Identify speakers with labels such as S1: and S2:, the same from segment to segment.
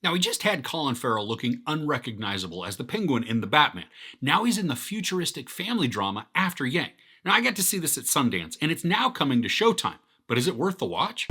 S1: Now, we just had Colin Farrell looking unrecognizable as the Penguin in The Batman. Now he's in the futuristic family drama After Yang. Now, I got to see this at Sundance, and it's now coming to Showtime. But is it worth the watch?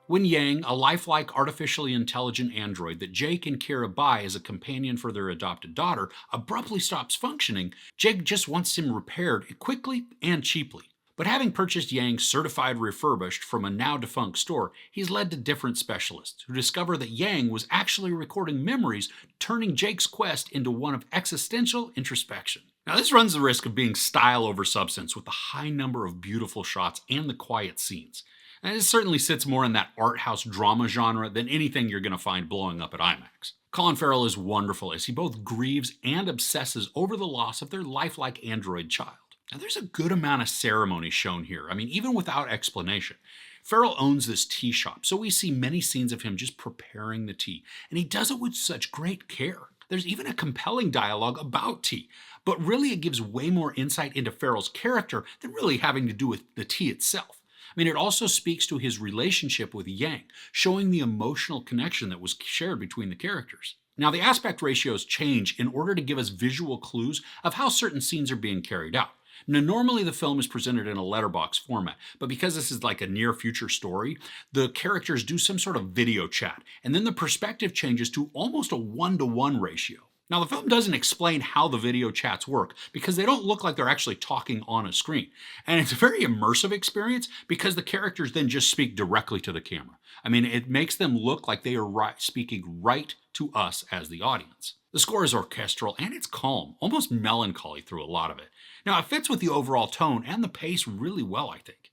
S1: When Yang, a lifelike artificially intelligent android that Jake and Kyra buy as a companion for their adopted daughter, abruptly stops functioning, Jake just wants him repaired quickly and cheaply. But having purchased Yang certified refurbished from a now-defunct store, he's led to different specialists who discover that Yang was actually recording memories, turning Jake's quest into one of existential introspection. Now, this runs the risk of being style over substance with the high number of beautiful shots and the quiet scenes. And it certainly sits more in that art house drama genre than anything you're going to find blowing up at IMAX. Colin Farrell is wonderful as he both grieves and obsesses over the loss of their lifelike android child. Now, there's a good amount of ceremony shown here. I mean, even without explanation. Farrell owns this tea shop, so we see many scenes of him just preparing the tea, and he does it with such great care. There's even a compelling dialogue about tea, but really it gives way more insight into Farrell's character than really having to do with the tea itself. I mean, it also speaks to his relationship with Yang, showing the emotional connection that was shared between the characters. Now, the aspect ratios change in order to give us visual clues of how certain scenes are being carried out. Now, normally the film is presented in a letterbox format, but because this is like a near future story, the characters do some sort of video chat, and then the perspective changes to almost a 1-to-1 ratio. Now, the film doesn't explain how the video chats work because they don't look like they're actually talking on a screen. And it's a very immersive experience because the characters then just speak directly to the camera. I mean, it makes them look like they are speaking right to us as the audience. The score is orchestral and it's calm, almost melancholy through a lot of it. Now, it fits with the overall tone and the pace really well, I think.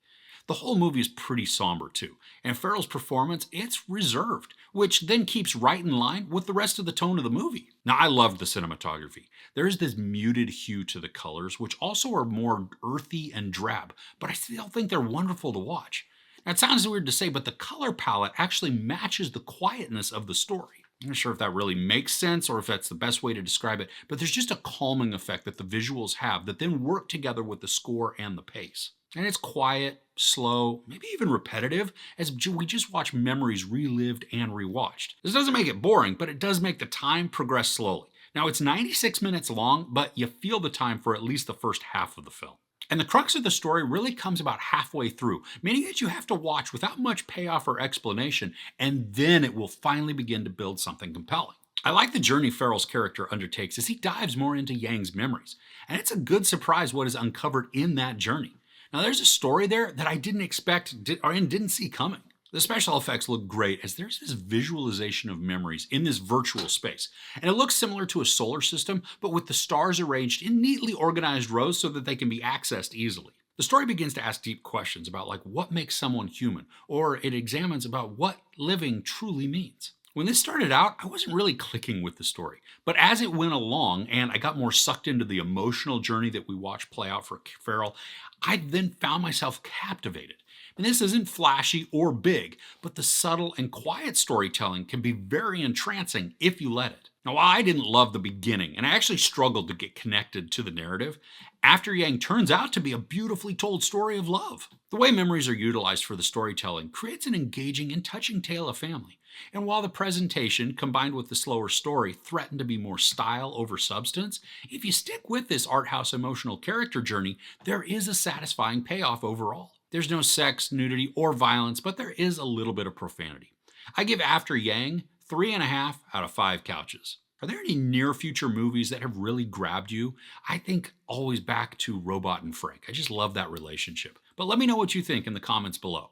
S1: The whole movie is pretty somber too, and Farrell's performance, it's reserved, which then keeps right in line with the rest of the tone of the movie. Now, I loved the cinematography. There is this muted hue to the colors, which also are more earthy and drab, but I still think they're wonderful to watch. Now, it sounds weird to say, but the color palette actually matches the quietness of the story. I'm not sure if that really makes sense or if that's the best way to describe it, but there's just a calming effect that the visuals have that then work together with the score and the pace. And it's quiet, slow, maybe even repetitive, as we just watch memories relived and rewatched. This doesn't make it boring, but it does make the time progress slowly. Now, it's 96 minutes long, but you feel the time for at least the first half of the film. And the crux of the story really comes about halfway through, meaning that you have to watch without much payoff or explanation, and then it will finally begin to build something compelling. I like the journey Farrell's character undertakes as he dives more into Yang's memories, and it's a good surprise what is uncovered in that journey. Now, there's a story there that I didn't expect and didn't see coming. The special effects look great as there's this visualization of memories in this virtual space. And it looks similar to a solar system, but with the stars arranged in neatly organized rows so that they can be accessed easily. The story begins to ask deep questions about what makes someone human, or it examines about what living truly means. When this started out, I wasn't really clicking with the story, but as it went along and I got more sucked into the emotional journey that we watched play out for Farrell, I then found myself captivated. And this isn't flashy or big, but the subtle and quiet storytelling can be very entrancing if you let it. Now, while I didn't love the beginning, and I actually struggled to get connected to the narrative, After Yang turns out to be a beautifully told story of love. The way memories are utilized for the storytelling creates an engaging and touching tale of family. And while the presentation, combined with the slower story, threaten to be more style over substance, if you stick with this art house emotional character journey, there is a satisfying payoff overall. There's no sex, nudity, or violence, but there is a little bit of profanity. I give After Yang 3.5 out of 5 couches. Are there any near-future movies that have really grabbed you? I think always back to Robot and Frank. I just love that relationship. But let me know what you think in the comments below.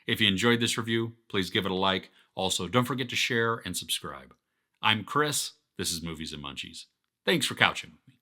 S1: If you enjoyed this review, please give it a like. Also, don't forget to share and subscribe. I'm Chris. This is Movies and Munchies. Thanks for couching with me.